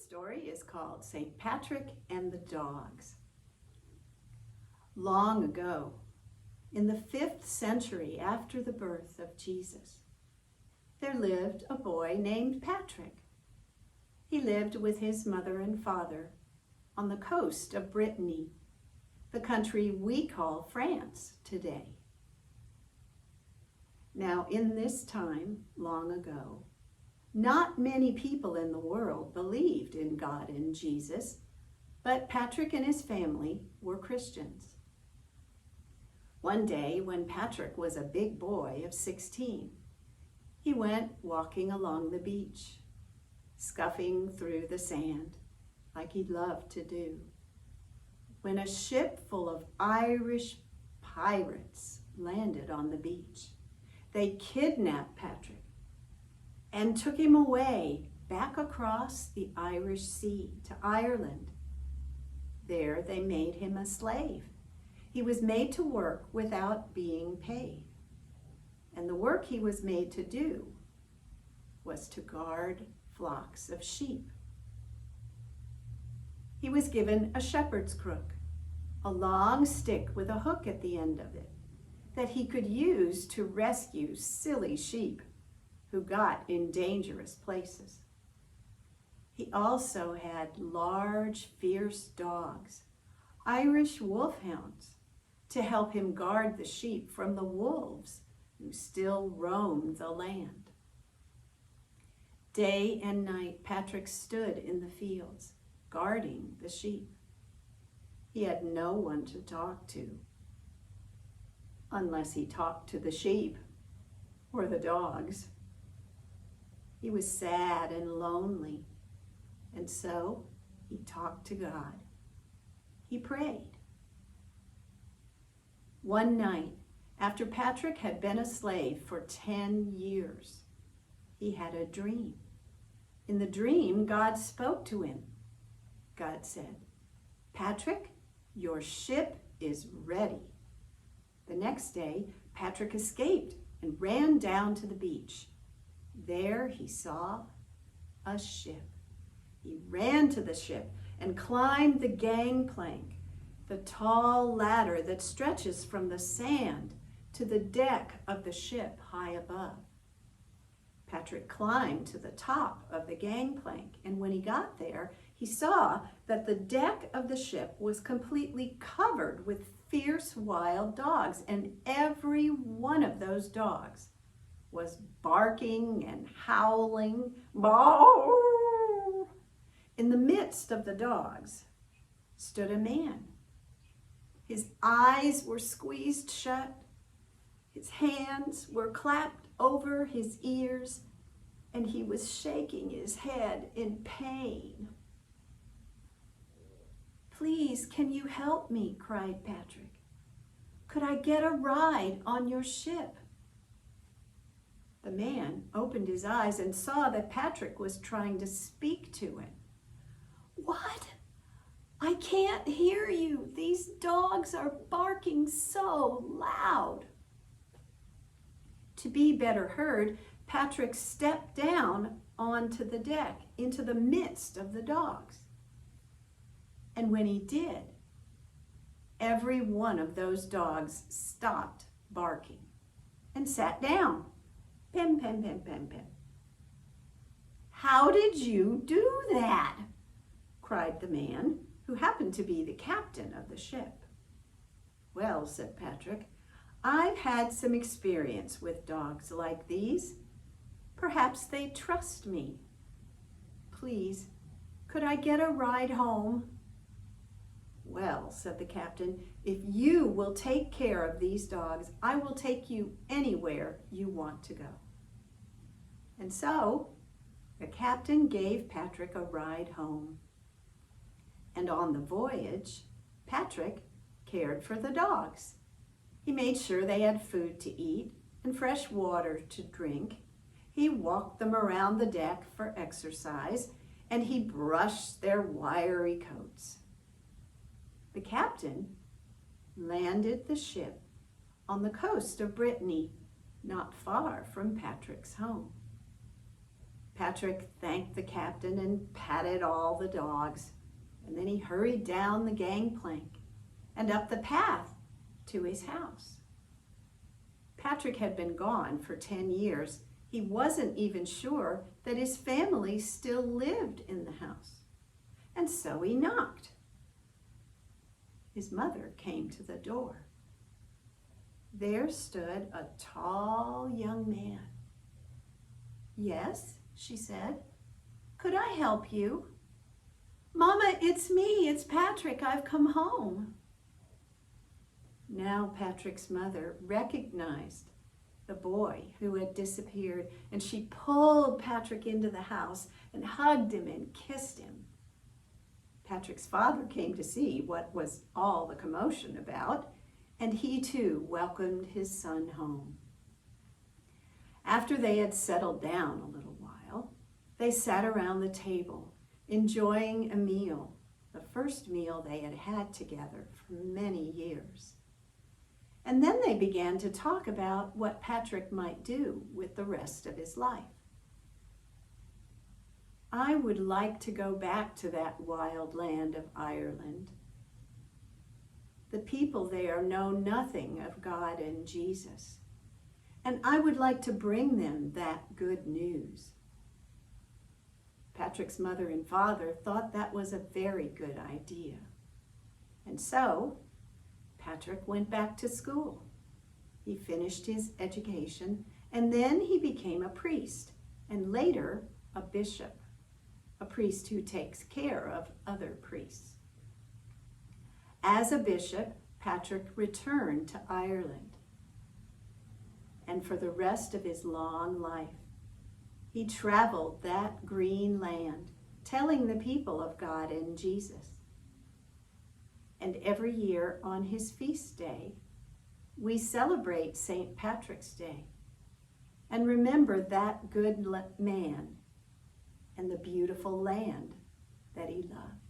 story is called St. Patrick and the Dogs. Long ago, in the 5th century after the birth of Jesus, there lived a boy named Patrick. He lived with his mother and father on the coast of Brittany, the country we call France today. Now, in this time, long ago, not many people in the world believed in God and Jesus, but Patrick and his family were Christians. One day, when Patrick was a big boy of 16, he went walking along the beach, scuffing through the sand like he'd loved to do, when a ship full of Irish pirates landed on the beach. They kidnapped Patrick and took him away back across the Irish Sea to Ireland. There they made him a slave. He was made to work without being paid. And the work he was made to do was to guard flocks of sheep. He was given a shepherd's crook, a long stick with a hook at the end of it, that he could use to rescue silly sheep who got in dangerous places. He also had large, fierce dogs, Irish wolfhounds, to help him guard the sheep from the wolves who still roamed the land. Day and night, Patrick stood in the fields, guarding the sheep. He had no one to talk to, unless he talked to the sheep or the dogs. He was sad and lonely, and so he talked to God. He prayed. One night, after Patrick had been a slave for 10 years, he had a dream. In the dream, God spoke to him. God said, "Patrick, your ship is ready." The next day, Patrick escaped and ran down to the beach. There he saw a ship. He ran to the ship and climbed the gangplank, the tall ladder that stretches from the sand to the deck of the ship high above. Patrick climbed to the top of the gangplank, and when he got there, he saw that the deck of the ship was completely covered with fierce wild dogs, and every one of those dogs was barking and howling. Bow! In the midst of the dogs stood a man. His eyes were squeezed shut, his hands were clapped over his ears, and he was shaking his head in pain. "Please, can you help me?" cried Patrick. "Could I get a ride on your ship?" The man opened his eyes and saw that Patrick was trying to speak to him. "What? I can't hear you. These dogs are barking so loud." To be better heard, Patrick stepped down onto the deck into the midst of the dogs. And when he did, every one of those dogs stopped barking and sat down. Pim, pim, pim, pim, pim. "How did you do that?" cried the man, who happened to be the captain of the ship. "Well," said Patrick, "I've had some experience with dogs like these. Perhaps they trust me. Please, could I get a ride home?" "Well," said the captain, "if you will take care of these dogs, I will take you anywhere you want to go." And so the captain gave Patrick a ride home. And on the voyage, Patrick cared for the dogs. He made sure they had food to eat and fresh water to drink. He walked them around the deck for exercise, and he brushed their wiry coats. The captain landed the ship on the coast of Brittany, not far from Patrick's home. Patrick thanked the captain and patted all the dogs, and then he hurried down the gangplank and up the path to his house. Patrick had been gone for 10 years. He wasn't even sure that his family still lived in the house, and so he knocked. His mother came to the door. There stood a tall young man. "Yes," she said. "Could I help you?" "Mama, it's me. It's Patrick. I've come home." Now Patrick's mother recognized the boy who had disappeared, and she pulled Patrick into the house and hugged him and kissed him. Patrick's father came to see what was all the commotion about, and he too welcomed his son home. After they had settled down a little while, they sat around the table, enjoying a meal, the first meal they had had together for many years. And then they began to talk about what Patrick might do with the rest of his life. "I would like to go back to that wild land of Ireland. The people there know nothing of God and Jesus, and I would like to bring them that good news." Patrick's mother and father thought that was a very good idea. And so Patrick went back to school. He finished his education, and then he became a priest, and later a bishop, a priest who takes care of other priests. As a bishop, Patrick returned to Ireland, and for the rest of his long life, he traveled that green land, telling the people of God and Jesus. And every year on his feast day, we celebrate St. Patrick's Day and remember that good man and the beautiful land that he loved.